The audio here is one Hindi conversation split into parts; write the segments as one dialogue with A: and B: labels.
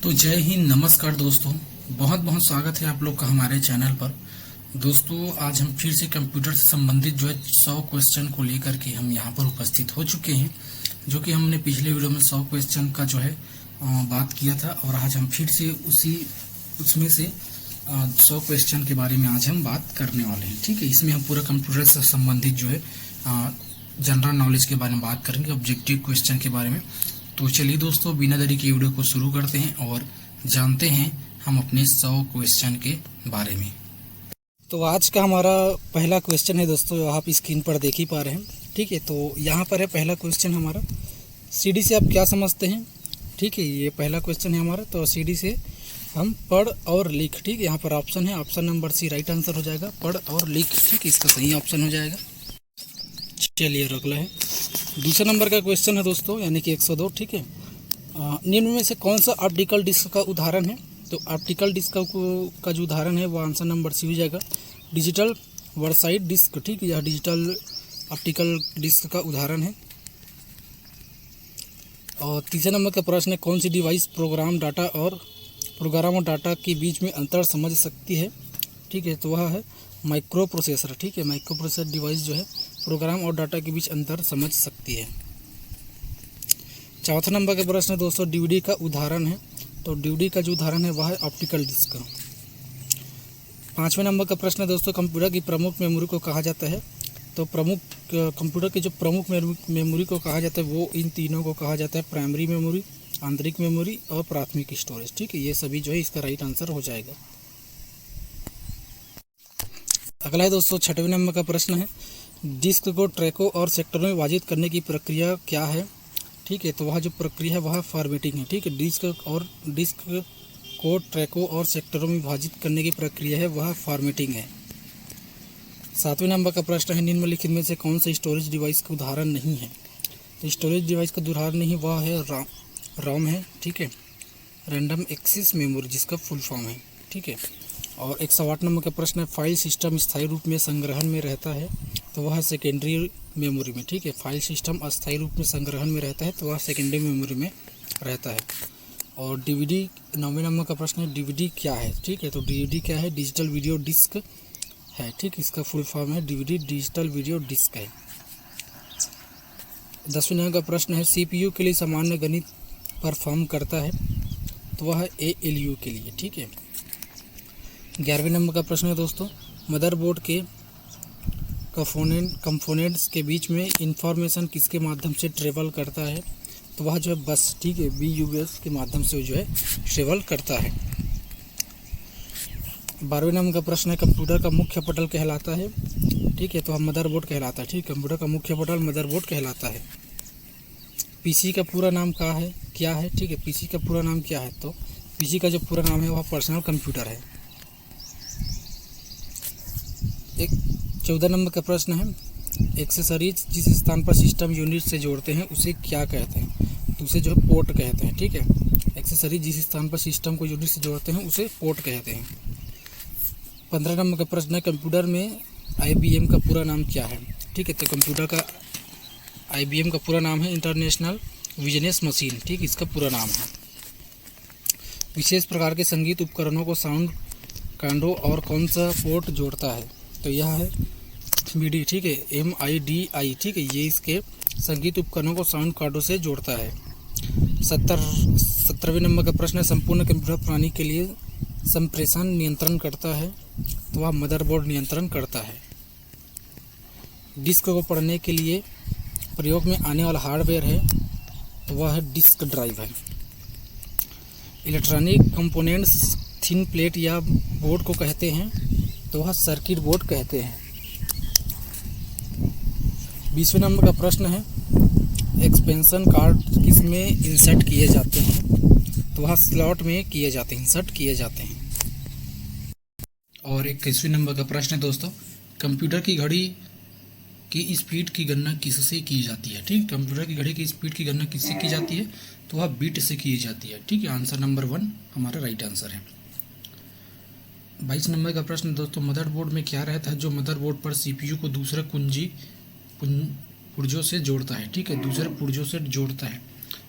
A: तो जय हिंद, नमस्कार दोस्तों। बहुत बहुत स्वागत है आप लोग का हमारे चैनल पर। दोस्तों, आज हम फिर से कंप्यूटर से संबंधित 100 क्वेश्चन को लेकर के हम यहाँ पर उपस्थित हो चुके हैं, जो कि हमने पिछले वीडियो में 100 क्वेश्चन का बात किया था। और आज हम फिर से उसमें से 100 क्वेश्चन के बारे में आज हम बात करने वाले हैं। ठीक है, इसमें हम पूरा कंप्यूटर से संबंधित जनरल नॉलेज के बारे में बात करेंगे, ऑब्जेक्टिव क्वेश्चन के बारे में। तो चलिए दोस्तों, बिना देरी के वीडियो को शुरू करते हैं और जानते हैं हम अपने 100 क्वेश्चन के बारे में।
B: तो आज का हमारा पहला क्वेश्चन है दोस्तों, आप स्क्रीन पर देख ही पा रहे हैं। ठीक है, तो यहाँ पर है पहला क्वेश्चन हमारा, सीडी से आप क्या समझते हैं। ठीक है, ये पहला क्वेश्चन है हमारा। तो सीडी से हम पढ़ और लिख। ठीक है, यहाँ पर ऑप्शन है, option number C right answer हो जाएगा, पढ़ और लिख। ठीक है, इसका सही ऑप्शन हो जाएगा। चलिए अगला है दूसरे नंबर का क्वेश्चन है दोस्तों, यानी कि 102। ठीक है, निम्न में से कौन सा ऑप्टिकल डिस्क का उदाहरण है। तो ऑप्टिकल डिस्क का जो उदाहरण है वो आंसर नंबर सी हो जाएगा, डिजिटल वर्साइड डिस्क। ठीक है, यह डिजिटल ऑप्टिकल डिस्क का उदाहरण है। और तीसरे नंबर का प्रश्न है, कौन सी डिवाइस प्रोग्राम और डाटा के बीच में अंतर समझ सकती है। ठीक है, तो वह है माइक्रो प्रोसेसर। ठीक है, माइक्रो प्रोसेसर डिवाइस जो है प्रोग्राम और डाटा के बीच अंतर समझ सकती है। चौथा नंबर का प्रश्न है दोस्तों, डीवीडी का उदाहरण है। तो डीवीडी का जो उदाहरण है वह है ऑप्टिकल डिस्क। पांचवें नंबर का प्रश्न है दोस्तों, कंप्यूटर की प्रमुख मेमोरी को कहा जाता है। तो कंप्यूटर की जो प्रमुख मेमोरी को कहा जाता है वो इन तीनों को कहा जाता है, प्राइमरी मेमोरी, आंतरिक मेमोरी और प्राथमिक स्टोरेज। ठीक है, ये सभी जो है इसका राइट आंसर हो जाएगा। अगला है दोस्तों, छठवें नंबर का प्रश्न है, डिस्क को ट्रैकों और सेक्टरों में विभाजित करने की प्रक्रिया क्या है। ठीक है, तो वह जो प्रक्रिया है वह फॉर्मेटिंग है। ठीक है, डिस्क को ट्रैकों और सेक्टरों में विभाजित करने की प्रक्रिया है वह फॉर्मेटिंग है। सातवें नंबर का प्रश्न है, निम्नलिखित में से कौन सा स्टोरेज डिवाइस का उदाहरण नहीं है। तो स्टोरेज डिवाइस का उदाहरण नहीं वह है रोम है। ठीक है, रैंडम एक्सेस मेमोरी, जिसका फुल फॉर्म है। ठीक है, और 108 नंबर का प्रश्न है, फाइल सिस्टम स्थायी रूप में संग्रहण में रहता है। तो वह सेकेंडरी मेमोरी में। ठीक है, फाइल सिस्टम अस्थायी रूप में संग्रहण में रहता है तो वह सेकेंडरी मेमोरी में रहता है। और डीवीडी 9वें नंबर का प्रश्न है, डीवीडी क्या है। ठीक है, तो डीवीडी क्या है, डिजिटल वीडियो डिस्क है। ठीक, इसका फुल फॉर्म है डीवीडी, डिजिटल वीडियो डिस्क है। 10वें नंबर का प्रश्न है, सीपीयू के लिए सामान्य गणित परफॉर्म करता है। तो वह है एएलयू के लिए। ठीक है, 11वें नंबर का प्रश्न है दोस्तों, मदरबोर्ड के कंपोनेंट्स के बीच में इंफॉर्मेशन किसके माध्यम से ट्रेवल करता है। तो वह जो है बस। ठीक है, BUS के माध्यम से जो है ट्रेवल करता है। 12वें नंबर का प्रश्न है, कंप्यूटर का मुख्य पटल कहलाता है। ठीक है, तो हम मदरबोर्ड कहलाता है। ठीक, कंप्यूटर का मुख्य पटल मदरबोर्ड कहलाता है। पीसी का पूरा नाम क्या है। ठीक है, पीसी का पूरा नाम क्या है। तो पीसी का जो पूरा नाम है वह पर्सनल कंप्यूटर है। 14 नंबर का प्रश्न है, एक्सेसरीज जिस स्थान पर सिस्टम यूनिट से जोड़ते हैं उसे क्या कहते हैं। तो उसे जो है पोर्ट कहते हैं। ठीक है, एक्सेसरीज जिस स्थान पर सिस्टम को यूनिट से जोड़ते हैं उसे पोर्ट कहते हैं। 15 नंबर का प्रश्न है, कंप्यूटर में IBM का पूरा नाम क्या है। ठीक है, तो कंप्यूटर का IBM का पूरा नाम है इंटरनेशनल बिजनेस मशीन। ठीक, इसका पूरा नाम है। विशेष प्रकार के संगीत उपकरणों को साउंड कार्डों और कौन सा पोर्ट जोड़ता है। तो यह है MIDI। ठीक है, MIDI। ठीक है, ये इसके संगीत उपकरणों को साउंड कार्डों से जोड़ता है। 17वें नंबर का प्रश्न है, संपूर्ण कंप्यूटर प्रणाली के लिए संप्रेषण नियंत्रण करता है। तो वह मदरबोर्ड नियंत्रण करता है। डिस्क को पढ़ने के लिए प्रयोग में आने वाला हार्डवेयर है। तो वह है डिस्क ड्राइव है। इलेक्ट्रॉनिक कंपोनेंट्स थिन प्लेट या बोर्ड को कहते हैं। तो वह सर्किट बोर्ड कहते हैं। 20वें नंबर का प्रश्न है, एक्सपेंशन कार्ड किस में इंसर्ट किए जाते हैं। तो वह स्लॉट में किए जाते हैं, इंसर्ट किए जाते हैं। और 21वें नंबर का प्रश्न है दोस्तों, कंप्यूटर की घड़ी की स्पीड की गणना किससे की जाती है। ठीक, कंप्यूटर की घड़ी की स्पीड की गणना किससे की जाती है। तो वह बीट से की जाती है। ठीक है, आंसर नंबर 1 हमारा राइट आंसर है। 22 नंबर का प्रश्न दोस्तों, मदरबोर्ड में क्या रहता है जो मदरबोर्ड पर CPU को दूसरे पुर्जों से जोड़ता है। ठीक है, दूसरे पुर्जों से जोड़ता है।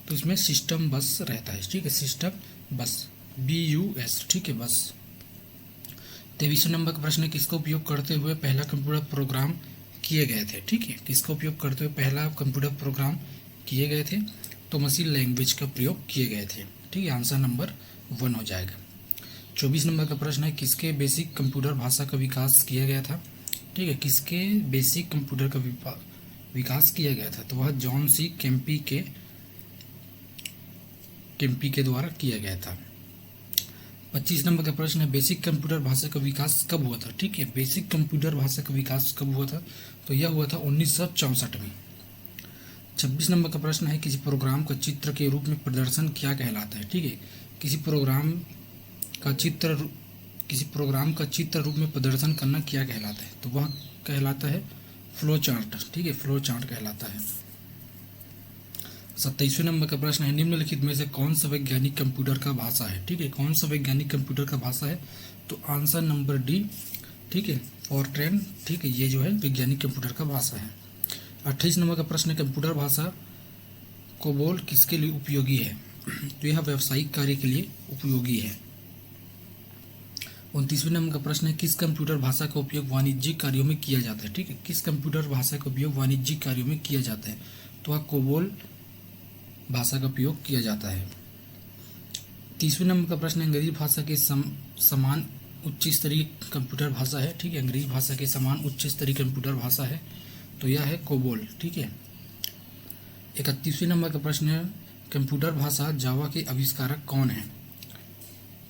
A: तो इसमें सिस्टम बस रहता है, ठीक है, सिस्टम बस, BUS, ठीक है, बस। 23वें नंबर का प्रश्न है, किसका उपयोग करते हुए पहला कंप्यूटर प्रोग्राम किए गए थे, ठीक है, किसका उपयोग करते हुए पहला कंप्यूटर प्रोग्राम किए गए थे, तो मशीन लैंग्वेज का प्रयोग किए गए थे, ठीक है, आंसर नंबर 1 हो जाएगा। 24 नंबर का प्रश्न है, किसके बेसिक कंप्यूटर भाषा का विकास किया गया था, ठीक है, किसके बेसिक कंप्यूटर का विकास किया गया था, तो वह जॉन सी केम्पी के द्वारा किया गया था। 25 नंबर का प्रश्न है, बेसिक कंप्यूटर भाषा का विकास कब हुआ था, ठीक है, बेसिक कंप्यूटर भाषा का विकास कब हुआ था, तो यह हुआ था 1964 में। 26 नंबर का प्रश्न है, किसी प्रोग्राम का चित्र के रूप में प्रदर्शन क्या कहलाता है, ठीक है, किसी प्रोग्राम का चित्र रूप में प्रदर्शन करना क्या कहलाता है, तो वह कहलाता है फ्लो चार्ट, ठीक है, फ्लो चार्ट कहलाता है। 27वें नंबर का प्रश्न है, निम्नलिखित में से कौन सा वैज्ञानिक कंप्यूटर का भाषा है, ठीक है, कौन सा वैज्ञानिक कंप्यूटर का भाषा है, तो आंसर नंबर डी, ठीक है, फॉरट्रैन, ठीक है, ये जो है वैज्ञानिक कंप्यूटर का भाषा है। 28 नंबर का प्रश्न है, कंप्यूटर भाषा कोबोल किसके लिए उपयोगी है, तो यह व्यावसायिक कार्य के लिए उपयोगी है। 29वें नंबर का प्रश्न है, किस कंप्यूटर भाषा का उपयोग वाणिज्यिक कार्यों में किया जाता है, ठीक है, किस कंप्यूटर भाषा का उपयोग वाणिज्यिक कार्यों में किया जाता है, तो वह कोबोल भाषा का उपयोग किया जाता है। 30वें नंबर का प्रश्न, अंग्रेजी भाषा के समान उच्च स्तरीय कंप्यूटर भाषा है, ठीक है, अंग्रेजी भाषा के समान उच्च स्तरीय कंप्यूटर भाषा है, तो यह है कोबोल, ठीक है। 31वें नंबर का प्रश्न है, कंप्यूटर भाषा जावा के आविष्कारक कौन है,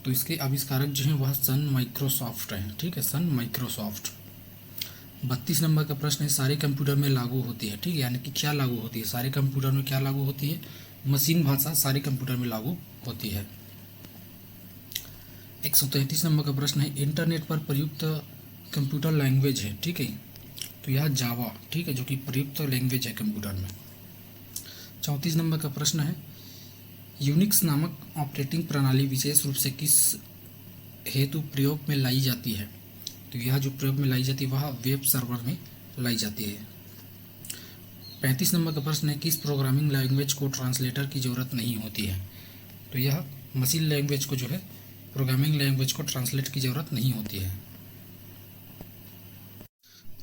A: तो इसके आविष्कारक जो हैं वह सन माइक्रोसॉफ्ट है, ठीक है, सन माइक्रोसॉफ्ट। 32 नंबर का प्रश्न है, सारे कंप्यूटर में लागू होती है, ठीक है, यानी कि क्या लागू होती है, सारे कंप्यूटर में क्या लागू होती है, मशीन भाषा सारे कंप्यूटर में लागू होती है। 133 नंबर का प्रश्न है, इंटरनेट पर प्रयुक्त कंप्यूटर लैंग्वेज है, ठीक है, तो यह जावा, ठीक है, जो कि प्रयुक्त लैंग्वेज है कंप्यूटर में। 34 नंबर का प्रश्न है, यूनिक्स नामक ऑपरेटिंग प्रणाली विशेष रूप से किस हेतु प्रयोग में लाई जाती है, तो यह जो प्रयोग में लाई जाती है वह वेब सर्वर में लाई जाती है। 35 नंबर का प्रश्न है, किस प्रोग्रामिंग लैंग्वेज को ट्रांसलेटर की ज़रूरत नहीं होती है, तो यह मशीन लैंग्वेज को जो है प्रोग्रामिंग लैंग्वेज को ट्रांसलेट की ज़रूरत नहीं होती है।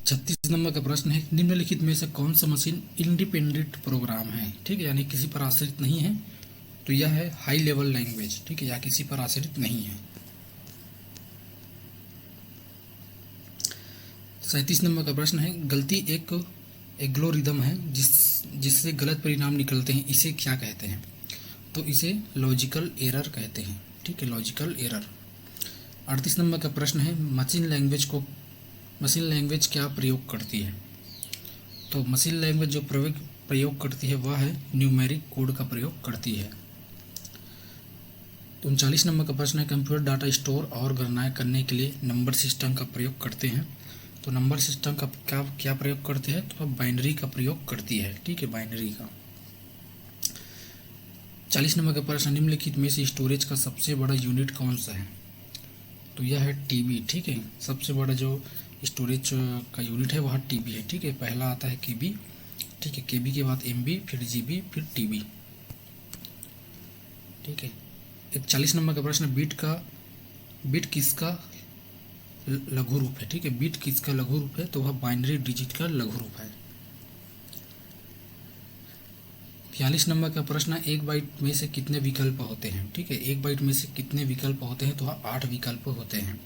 A: 36 नंबर का प्रश्न है, निम्नलिखित में से कौन सा मशीन इंडिपेंडेंट प्रोग्राम है, ठीक है, यानी किसी पर आश्रित नहीं है, तो यह है हाई लेवल लैंग्वेज, ठीक है, या किसी पर आश्रित नहीं है। 37 नंबर का प्रश्न है, गलती एक एल्गोरिदम है जिससे गलत परिणाम निकलते हैं, इसे क्या कहते हैं, तो इसे लॉजिकल एरर कहते हैं, ठीक है, लॉजिकल एरर। 38 नंबर का प्रश्न है, मशीन लैंग्वेज क्या प्रयोग करती है, तो मशीन लैंग्वेज जो प्रयोग करती है वह है न्यूमेरिक कोड का प्रयोग करती है। 39 नंबर का प्रश्न है, कंप्यूटर डाटा स्टोर और गणनाएं करने के लिए नंबर सिस्टम का प्रयोग करते हैं, तो नंबर सिस्टम का क्या प्रयोग करते हैं, तो बाइनरी का प्रयोग करती है, ठीक है, बाइनरी का। 40 नंबर का प्रश्न, निम्नलिखित में से स्टोरेज का सबसे बड़ा यूनिट कौन सा है, तो यह है टीबी, ठीक है, सबसे बड़ा जो स्टोरेज का यूनिट है वह टीबी है, ठीक है, पहला आता है केबी, ठीक है, केबी के बाद एमबी, फिर जीबी, फिर टीबी, ठीक है। 41 नंबर का प्रश्न, बिट किसका लघु रूप है, ठीक है, बिट किसका लघु रूप है, तो वह बाइनरी डिजिट का लघु रूप है। 42 नंबर का प्रश्न, एक बाइट में से कितने विकल्प होते हैं, ठीक है, एक बाइट में से कितने विकल्प होते हैं, तो वह 8 विकल्प होते हैं।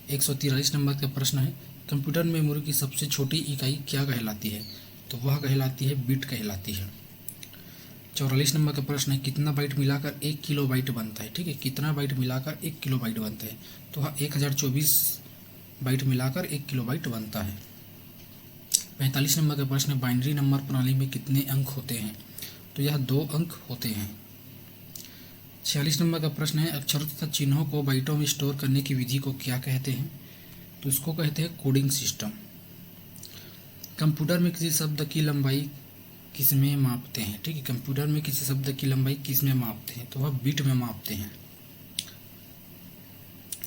A: 143 नंबर का प्रश्न है, कंप्यूटर मेमोरी की सबसे छोटी इकाई क्या कहलाती है, तो वह कहलाती है बिट कहलाती है। 44 नंबर का प्रश्न है, कितना बाइट मिलाकर 1 किलोबाइट बनता है, ठीक है, कितना बाइट मिलाकर 1 किलोबाइट बनता है, तो वह 1024 बाइट मिलाकर 1 किलोबाइट बनता है। 45 नंबर का प्रश्न है, बाइनरी नंबर प्रणाली में कितने अंक होते हैं, तो यह 2 अंक होते हैं। 46 नंबर का प्रश्न है, अक्षरों तथा चिन्हों को बाइटों में स्टोर करने की विधि को क्या कहते हैं, तो इसको कहते हैं कोडिंग सिस्टम। कंप्यूटर में किसी शब्द की लंबाई किस में मापते हैं, ठीक है, कंप्यूटर में किसी शब्द की लंबाई किस में मापते हैं, तो वह बिट में मापते हैं।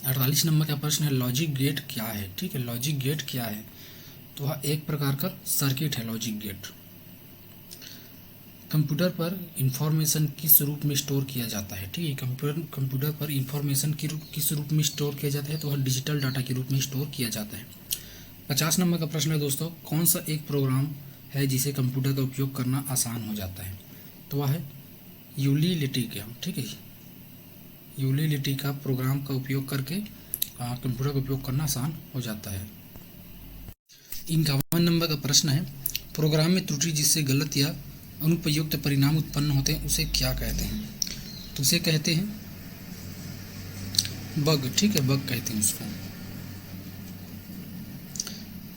A: 48 नंबर का प्रश्न है, लॉजिक गेट क्या है, ठीक है, लॉजिक गेट क्या है, तो वह एक प्रकार का सर्किट है लॉजिक गेट। कंप्यूटर पर इंफॉर्मेशन किस रूप में स्टोर किया जाता है, ठीक है। कंप्यूटर पर इंफॉर्मेशन किस रूप में स्टोर किया जाता है, तो वह डिजिटल डाटा के रूप में स्टोर किया जाता है। 50 नंबर का प्रश्न है दोस्तों, कौन सा एक प्रोग्राम है जिसे कंप्यूटर का उपयोग करना आसान हो जाता है, तो वह है यूटिलिटी का, ठीक है। यूटिलिटी का प्रोग्राम का उपयोग करके कंप्यूटर का उपयोग करना आसान हो जाता है। 51 नंबर का प्रश्न है, प्रोग्राम में त्रुटि जिससे गलत या अनुपयुक्त परिणाम उत्पन्न होते हैं उसे क्या कहते हैं, तो उसे कहते हैं बग, ठीक है, बग कहते हैं उसको।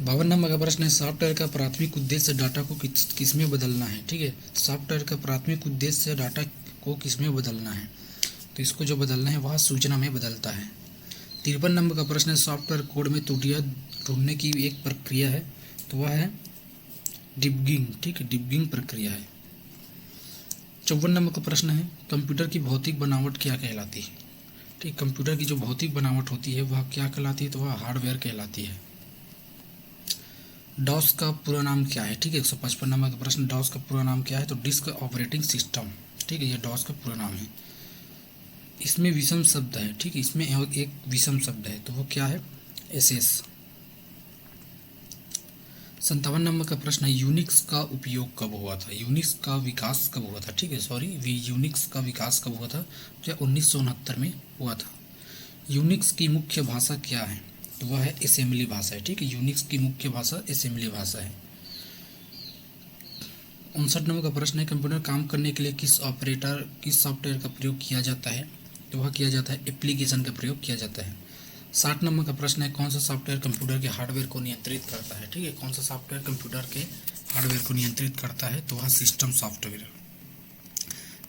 A: 52 नंबर का प्रश्न है, सॉफ्टवेयर का प्राथमिक उद्देश्य डाटा को किस में बदलना है, ठीक है। सॉफ्टवेयर का प्राथमिक उद्देश्य डाटा को किस में बदलना है, तो इसको जो बदलना है वह सूचना में बदलता है। 53 नंबर का प्रश्न है, सॉफ्टवेयर कोड में त्रुटियां ढूंढने की एक प्रक्रिया है, तो वह है डिबगिंग, ठीक है, डिबगिंग प्रक्रिया है। 54 नंबर का प्रश्न है, कंप्यूटर की भौतिक बनावट क्या कहलाती है, ठीक। कंप्यूटर की जो भौतिक बनावट होती है वह क्या कहलाती है, तो वह हार्डवेयर कहलाती है। डॉस का पूरा नाम क्या है, ठीक है। 155 नंबर का प्रश्न, डॉस का पूरा नाम क्या है, तो डिस्क ऑपरेटिंग सिस्टम, ठीक है, ये डॉस का पूरा नाम है। इसमें विषम शब्द है, ठीक है, इसमें एक विषम शब्द है, तो वो क्या है, एसएस। 57 नंबर का प्रश्न है, यूनिक्स का उपयोग कब हुआ था, यूनिक्स का विकास कब हुआ था, ठीक है, यूनिक्स का विकास कब हुआ था, तो 1969 में हुआ था। यूनिक्स की मुख्य भाषा क्या है, तो वह है असेंबली भाषा है, ठीक है, यूनिक्स की मुख्य भाषा असेंबली भाषा है। 59 नंबर का प्रश्न है, कंप्यूटर काम करने के लिए किस सॉफ्टवेयर का प्रयोग किया जाता है, तो वह किया जाता है एप्लीकेशन का प्रयोग किया जाता है। 60 नंबर का प्रश्न है, कौन सा सॉफ्टवेयर कंप्यूटर के हार्डवेयर को नियंत्रित करता है, ठीक है, कौन सा सॉफ्टवेयर कंप्यूटर के हार्डवेयर को नियंत्रित करता है, तो वह सिस्टम सॉफ्टवेयर।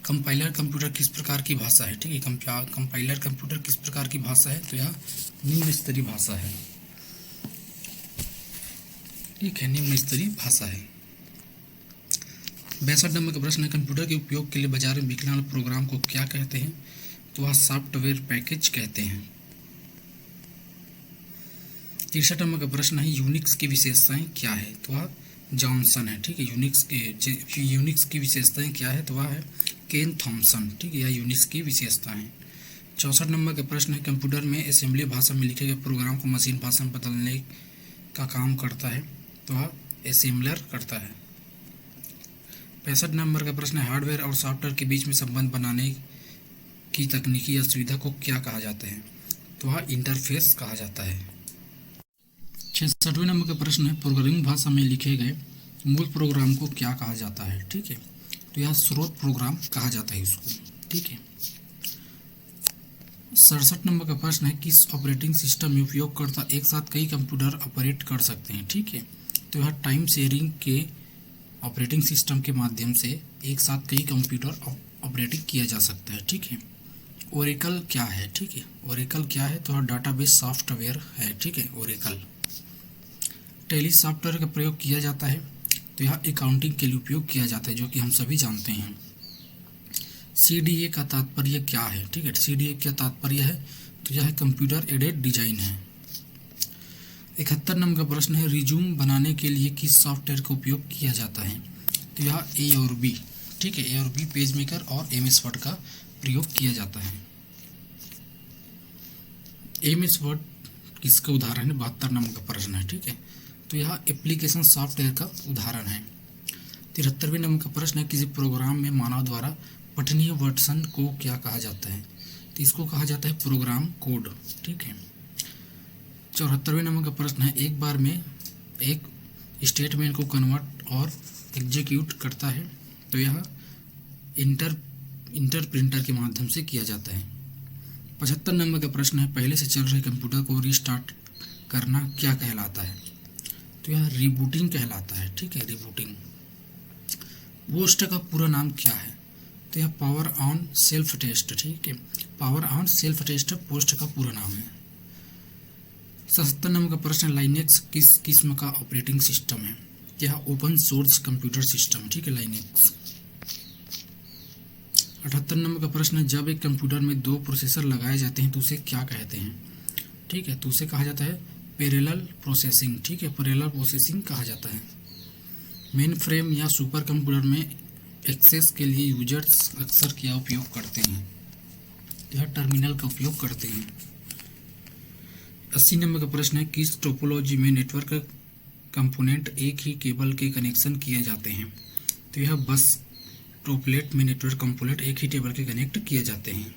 A: कंपाइलर कंप्यूटर किस प्रकार की भाषा है, ठीक है, कंपाइलर कंप्यूटर किस प्रकार की भाषा है, तो यह निम्न स्तरीय भाषा है, ठीक है, निम्न स्तरीय भाषा है। 62 नंबर का प्रश्न है, कंप्यूटर के उपयोग के लिए बाजार में बिकने वाले प्रोग्राम को क्या कहते हैं, तो वह सॉफ्टवेयर पैकेज कहते हैं। 63 नंबर का प्रश्न है, यूनिक्स की विशेषताएं क्या है, तो वह जॉनसन है, ठीक है, यूनिक्स की विशेषताएं क्या है, तो वह है केन थॉमसन, ठीक है, यह यूनिक्स की विशेषता है। 64 नंबर का प्रश्न है, कंप्यूटर में असेंबली भाषा में लिखे गए प्रोग्राम को मशीन भाषा में बदलने का काम करता है, तो वह असेंबलर करता है। 65 नंबर का प्रश्न है, हार्डवेयर और सॉफ्टवेयर के बीच में संबंध बनाने की तकनीकी या सुविधा को क्या कहा जाता है, तो वह इंटरफेस कहा जाता है। 66वें नंबर का प्रश्न है, प्रोग्रामिंग भाषा में लिखे गए मूल प्रोग्राम को क्या कहा जाता है, ठीक है, तो यह स्रोत प्रोग्राम कहा जाता है इसको, ठीक है। 67 नंबर का प्रश्न है, किस ऑपरेटिंग सिस्टम में उपयोगकर्ता एक साथ कई कंप्यूटर ऑपरेट कर सकते हैं, ठीक है, तो यह टाइम शेयरिंग के ऑपरेटिंग सिस्टम के माध्यम से एक साथ कई कंप्यूटर ऑपरेटिंग किया जा सकता है, ठीक है। ओरेकल क्या है, ठीक है, ओरेकल क्या है, तो यह डाटाबेस सॉफ्टवेयर है, ठीक है, ओरेकल। टैली सॉफ्टवेयर का प्रयोग किया जाता है, तो यह अकाउंटिंग के लिए उपयोग किया जाता है, जो कि हम सभी जानते हैं। सीडीए का तात्पर्य क्या है, ठीक है, सीडीए का तात्पर्य है, तो यह कंप्यूटर एडेड डिजाइन है। 71 नंबर का प्रश्न है, रिज्यूम बनाने के लिए किस सॉफ्टवेयर का उपयोग किया जाता है, तो यह ए और बी, ठीक है, ए और बी पेज मेकर और एमएस वर्ड का प्रयोग किया जाता है। एमएस वर्ड किसका उदाहरण है, 72 नंबर का प्रश्न है, ठीक है, तो यह एप्लीकेशन सॉफ्टवेयर का उदाहरण है। 73वें नंबर का प्रश्न है, किसी प्रोग्राम में मानव द्वारा पठनीय वर्जन को क्या कहा जाता है, तो इसको कहा जाता है प्रोग्राम कोड, ठीक है। 74वें नंबर का प्रश्न है, एक बार में एक स्टेटमेंट को कन्वर्ट और एग्जीक्यूट करता है, तो यह इंटर प्रिंटर के माध्यम से किया जाता है। 75 नंबर का प्रश्न है, पहले से चल रहे कंप्यूटर को रीस्टार्ट करना क्या कहलाता है, तो यह रीबूटिंग कहलाता है, ठीक है, रीबूटिंग। पोस्ट का पूरा नाम क्या है, तो यह पावर ऑन सेल्फ टेस्ट, ठीक है, power on self test POST का पूरा नाम है। 77 नंबर का प्रश्न, लाइनेक्स किस किस्म का ऑपरेटिंग सिस्टम है, यह ओपन सोर्स कंप्यूटर सिस्टम, ठीक है, लाइनेक्स। 78 नंबर का प्रश्न है, जब एक कंप्यूटर में दो प्रोसेसर लगाए जाते हैं तो उसे क्या कहते हैं, ठीक है, तो उसे कहा जाता है पैरेलल प्रोसेसिंग, ठीक है, पैरेलल प्रोसेसिंग कहा जाता है। मेन फ्रेम या सुपर कंप्यूटर में एक्सेस के लिए यूजर्स अक्सर क्या उपयोग करते हैं? तो यह टर्मिनल का उपयोग करते हैं। 80 नंबर का प्रश्न है, किस टोपोलॉजी में नेटवर्क कंपोनेंट एक ही केबल के कनेक्शन किए जाते हैं? तो यह बस टोपलेट में नेटवर्क कंपोनेंट एक ही टेबल के कनेक्ट किए जाते हैं।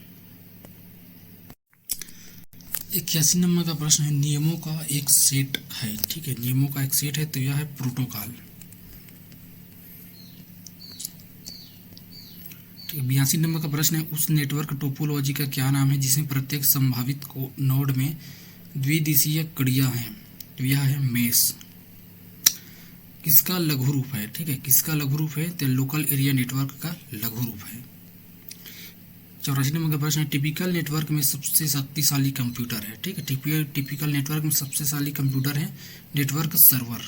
A: 81 नंबर का प्रश्न है, नियमों का एक सेट है, ठीक है, नियमों का एक सेट है, तो यह है प्रोटोकॉल। 82 नंबर का प्रश्न है, उस नेटवर्क टोपोलॉजी का क्या नाम है जिसमें प्रत्येक संभावित नोड में द्विदिशीय कड़ियां हैं? तो यह है मेश। किसका लघु रूप है? ठीक है, किसका लघु रूप है? तो लोकल एरिया नेटवर्क का लघु रूप है। 84 नंबर का प्रश्न है, टिपिकल नेटवर्क में सबसे शक्तिशाली कंप्यूटर है, ठीक है, टिपिकल नेटवर्क में सबसे शक्तिशाली कंप्यूटर है नेटवर्क सर्वर।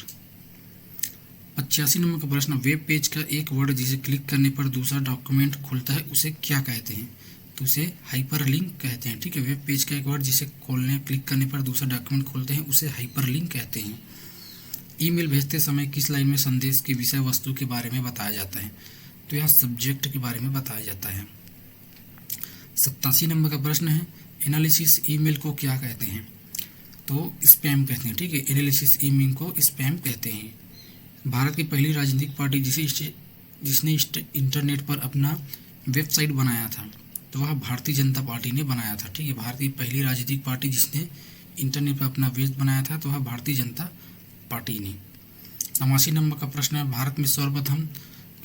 A: 85 नंबर का प्रश्न, वेब पेज का एक वर्ड जिसे क्लिक करने पर दूसरा डॉक्यूमेंट खुलता है उसे क्या कहते हैं? तो उसे हाइपरलिंक कहते हैं, ठीक है, वेब पेज का एक वर्ड जिसे क्लिक करने पर दूसरा डॉक्यूमेंट खोलते हैं उसे हाइपरलिंक कहते हैं। ईमेल भेजते समय किस लाइन में संदेश की विषय वस्तु के बारे में बताया जाता है? तो यह सब्जेक्ट के बारे में बताया जाता है। 87 नंबर का प्रश्न है, एनालिसिस ईमेल को क्या कहते हैं? तो स्पैम कहते हैं, ठीक है, एनालिसिस ईमेल को स्पैम कहते हैं। भारत की पहली राजनीतिक पार्टी जिसने इंटरनेट पर अपना वेबसाइट बनाया था, तो वह भारतीय जनता पार्टी ने बनाया था, ठीक है, भारत की पहली राजनीतिक पार्टी जिसने इंटरनेट पर अपना वेब बनाया था तो वह भारतीय जनता पार्टी ने। 89 नंबर का प्रश्न है, भारत में सर्वप्रथम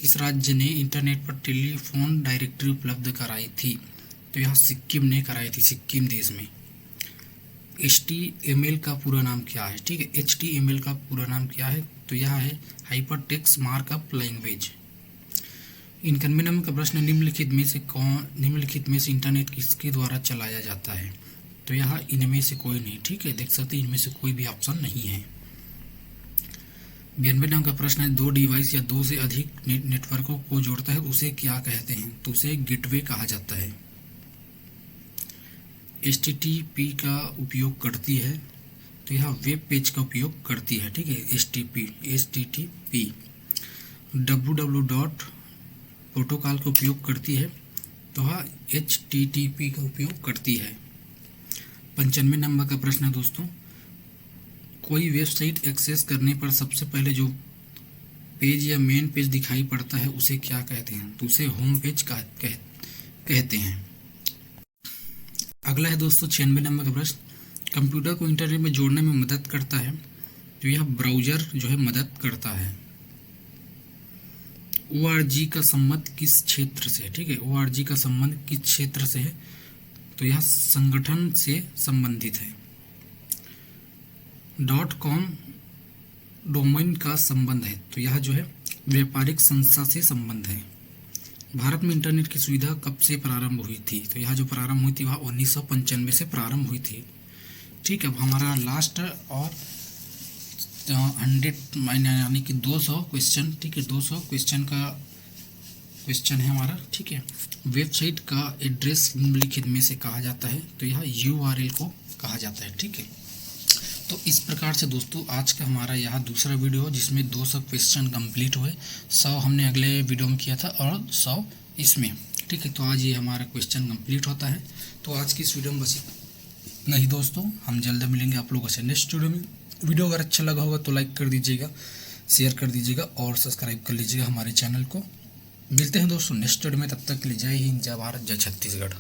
A: किस राज्य ने इंटरनेट पर टेलीफोन डायरेक्टरी उपलब्ध कराई थी? तो यह सिक्किम ने कराई थी, सिक्किम देश में। HTML का पूरा नाम क्या है? ठीक है, HTML का पूरा नाम क्या है? तो यह है हाइपरटेक्स्ट मार्कअप लैंग्वेज। 91 नंबर का प्रश्न, निम्नलिखित में से इंटरनेट किसके द्वारा चलाया जाता है? तो यह इनमें से कोई नहीं, ठीक है, देख सकते हैं इनमें से कोई भी ऑप्शन नहीं है। 92 नंबर का प्रश्न है, दो डिवाइस या दो से अधिक नेटवर्कों को जोड़ता है उसे क्या कहते हैं? तो उसे गेटवे कहा जाता है। HTTP का उपयोग करती है, तो यह वेब पेज का उपयोग करती है, ठीक है, HTTP। www प्रोटोकॉल का उपयोग करती है, तो वह HTTP का उपयोग करती है। 95 नंबर का प्रश्न है दोस्तों, कोई वेबसाइट एक्सेस करने पर सबसे पहले जो पेज या मेन पेज दिखाई पड़ता है उसे क्या कहते हैं? तो उसे होम पेज कहते हैं। अगला है दोस्तों 96 नंबर का प्रश्न, कंप्यूटर को इंटरनेट में जोड़ने में मदद करता है, तो यह ब्राउजर जो है मदद करता है। ORG का संबंध किस क्षेत्र से? ठीक है, ORG का संबंध किस क्षेत्र से है? तो यह संगठन से संबंधित है। .com डोमेन का संबंध है, तो यह जो है व्यापारिक संस्था से संबंध है। भारत में इंटरनेट की सुविधा कब से प्रारंभ हुई थी? तो यह जो प्रारंभ हुई थी वह 1995 से प्रारंभ हुई थी। ठीक है, अब हमारा लास्ट और 100 यानी कि 200 क्वेश्चन, ठीक है, 200 क्वेश्चन का क्वेश्चन है हमारा। ठीक है, वेबसाइट का एड्रेस निम्नलिखित में से कहा जाता है, तो यह URL को कहा जाता है। ठीक है, तो इस प्रकार से दोस्तों आज का हमारा यह दूसरा वीडियो जिसमें 200 क्वेश्चन कंप्लीट हुए, 100 हमने अगले वीडियो में किया था और 100 इसमें। ठीक है, तो आज ये हमारा क्वेश्चन कंप्लीट होता है। तो आज की इस वीडियो में बस इतना ही दोस्तों, हम जल्द मिलेंगे आप लोगों से नेक्स्ट वीडियो में। वीडियो अगर अच्छा लगा होगा तो लाइक कर दीजिएगा, शेयर कर दीजिएगा और सब्सक्राइब कर लीजिएगा हमारे चैनल को। मिलते हैं दोस्तों नेक्स्ट वीडियो में, तब तक के लिए जय हिंद, जय भारत, जय छत्तीसगढ़।